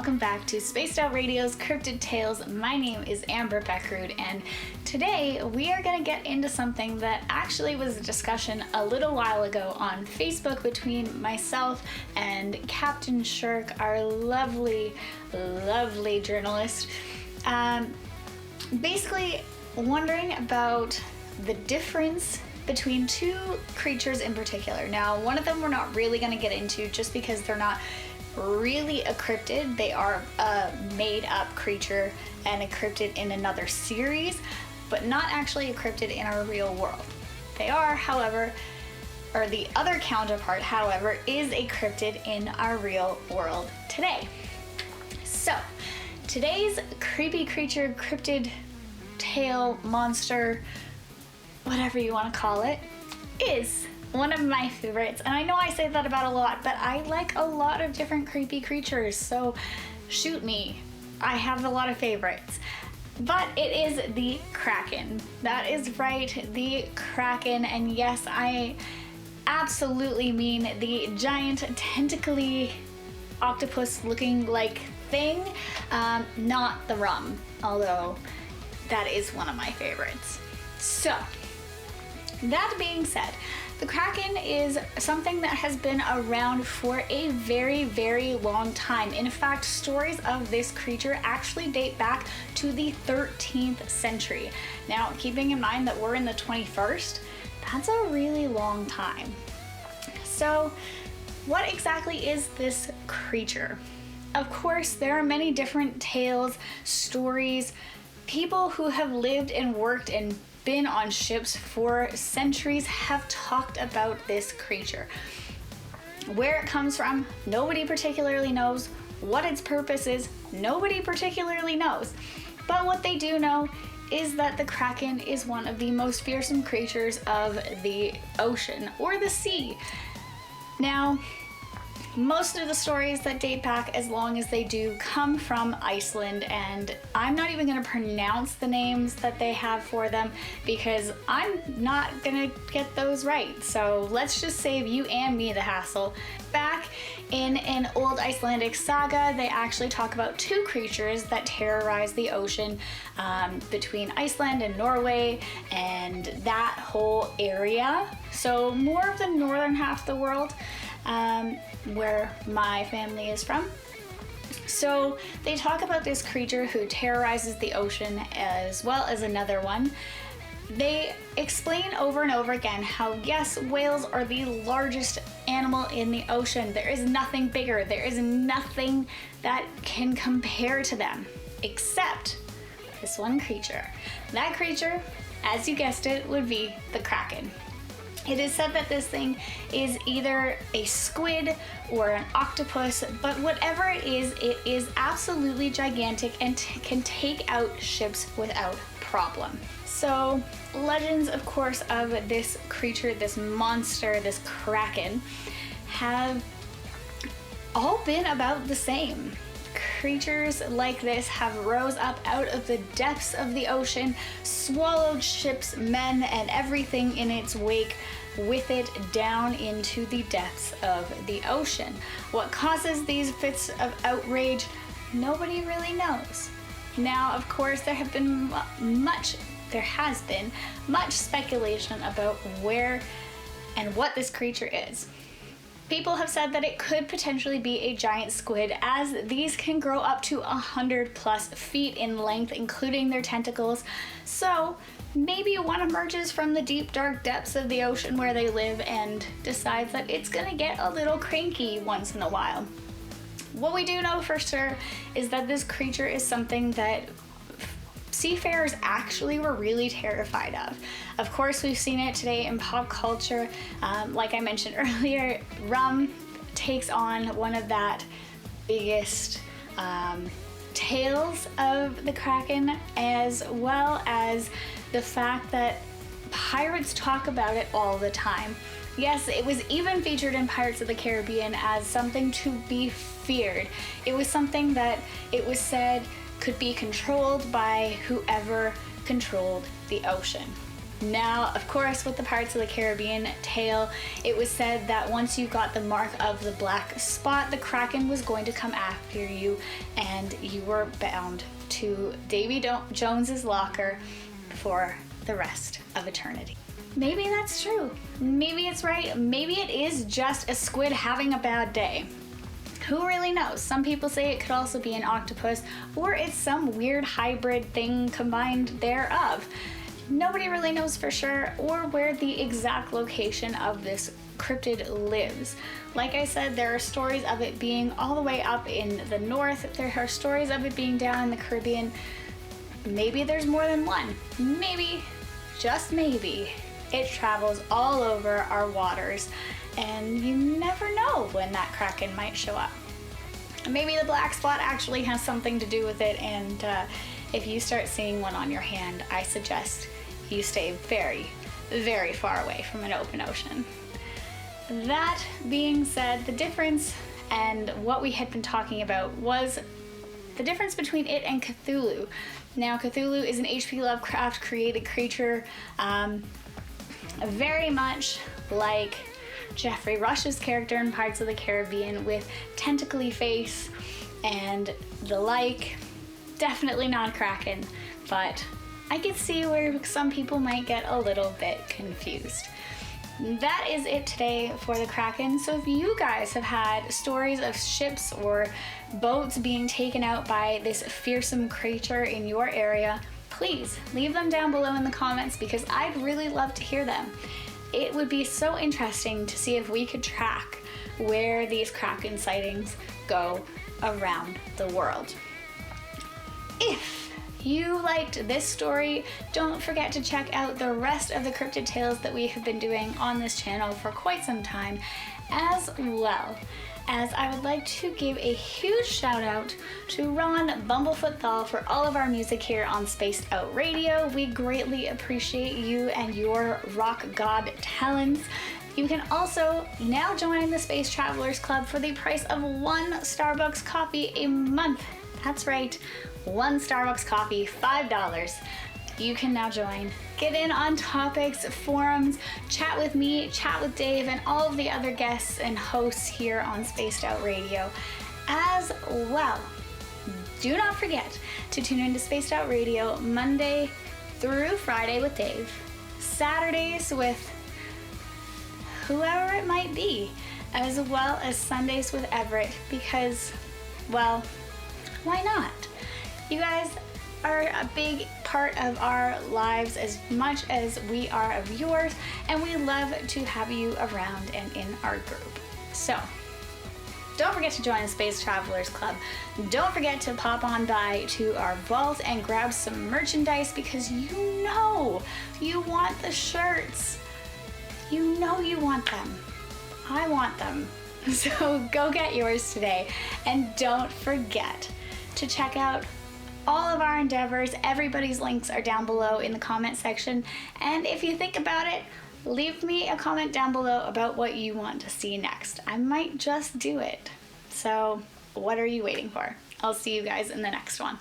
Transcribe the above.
welcome back to Spaced Out Radio's Cryptid Tales. My name is Amber Beckrud, and today we are going to get into something that actually was a discussion a little while ago on Facebook between myself and Captain Shirk, our lovely journalist. Basically wondering about the difference between two creatures in particular. Now, one of them we're not really going to get into just because they're not really a cryptid. They are a made-up creature and a cryptid in another series, but not actually a cryptid in our real world. They are, however, or the other counterpart, however, is a cryptid in our real world today. So, today's creepy creature, cryptid, tale, monster, whatever you want to call it, is one of my favorites. And I know I say that about a lot, but I like a lot of different creepy creatures, so shoot me. I have a lot of favorites. But it is the Kraken. That is right, the Kraken. And yes, I absolutely mean the giant tentacly octopus looking like thing, not the rum, although that is one of my favorites. So, that being said, the Kraken is something that has been around for a very long time. In fact, stories of this creature actually date back to the 13th century. Now, keeping in mind that we're in the 21st, that's a really long time. So, what exactly is this creature? Of course, there are many different tales, stories, people who have lived and worked and been on ships for centuries have talked about this creature. Where it comes from, nobody particularly knows. What its purpose is, nobody particularly knows. But what they do know is that the Kraken is one of the most fearsome creatures of the ocean or the sea. Now, most of the stories that date back as long as they do come from Iceland, and I'm not even going to pronounce the names that they have for them because I'm not going to get those right. So let's just save you and me the hassle. Back in an old Icelandic saga, they actually talk about two creatures that terrorize the ocean between Iceland and Norway and that whole area. So more of the northern half of the world. Where my family is from. So they talk about this creature who terrorizes the ocean as well as another one. They explain over and over again how yes, whales are the largest animal in the ocean. There is nothing bigger. There is nothing that can compare to them except this one creature. That creature, as you guessed it, would be the Kraken. It is said that this thing is either a squid or an octopus, but whatever it is absolutely gigantic and can take out ships without problem. So, legends, of course, of this creature, this monster, this Kraken, have all been about the same. Creatures like this have rose up out of the depths of the ocean, swallowed ships, men, and everything in its wake with it down into the depths of the ocean. What causes these fits of outrage? Nobody really knows. Now, of course, there has been much speculation about where and what this creature is. People have said that it could potentially be a giant squid, as these can grow up to 100+ feet in length, including their tentacles. So maybe one emerges from the deep, dark depths of the ocean where they live and decides that it's gonna get a little cranky once in a while. What we do know for sure is that this creature is something that seafarers actually were really terrified of. Of course, we've seen it today in pop culture. Like I mentioned earlier, rum takes on one of that biggest tales of the Kraken, as well as the fact that pirates talk about it all the time. Yes, it was even featured in Pirates of the Caribbean as something to be feared. It was something that it was said could be controlled by whoever controlled the ocean. Now, of course, with the Pirates of the Caribbean tale, it was said that once you got the mark of the black spot, the Kraken was going to come after you and you were bound to Davy Jones's locker for the rest of eternity. Maybe that's true. Maybe it's right. Maybe it is just a squid having a bad day. Who really knows? Some people say it could also be an octopus, or it's some weird hybrid thing combined thereof. Nobody really knows for sure, or where the exact location of this cryptid lives. Like I said, there are stories of it being all the way up in the north. There are stories of it being down in the Caribbean. Maybe there's more than one. Maybe, just maybe, it travels all over our waters, and you never know when that Kraken might show up. Maybe the black spot actually has something to do with it, and if you start seeing one on your hand, I suggest you stay very, very far away from an open ocean. That being said, the difference and what we had been talking about was the difference between it and Cthulhu. Now, Cthulhu is an H.P. Lovecraft created creature, very much like Jeffrey Rush's character in Pirates of the Caribbean, with tentacly face and the like. Definitely not a Kraken, but I could see where some people might get a little bit confused. That is it today for the Kraken. So if you guys have had stories of ships or boats being taken out by this fearsome creature in your area, please leave them down below in the comments, because I'd really love to hear them. It would be so interesting to see if we could track where these Kraken sightings go around the world. If you liked this story, don't forget to check out the rest of the cryptid tales that we have been doing on this channel for quite some time, as well as I would like to give a huge shout out to Ron Bumblefoot THAL for all of our music here on Spaced Out Radio. We greatly appreciate you and your rock god talents. You can also now join the Space Travelers Club for the price of one Starbucks coffee a month. That's right, one Starbucks coffee, $5. You can now join. Get in on topics, forums, chat with me, chat with Dave, and all of the other guests and hosts here on Spaced Out Radio. As well, do not forget to tune into Spaced Out Radio Monday through Friday with Dave, Saturdays with whoever it might be, as well as Sundays with Everett, because, well, why not? You guys are a big part of our lives as much as we are of yours, and we love to have you around and in our group. So don't forget to join the Space Travelers Club. Don't forget to pop on by to our vault and grab some merchandise, because you know you want the shirts. You know you want them. I want them. So go get yours today, and don't forget to check out all of our endeavors. Everybody's links are down below in the comment section, and if you think about it, leave me a comment down below about what you want to see next. I might just do it. So what are you waiting for? I'll see you guys in the next one.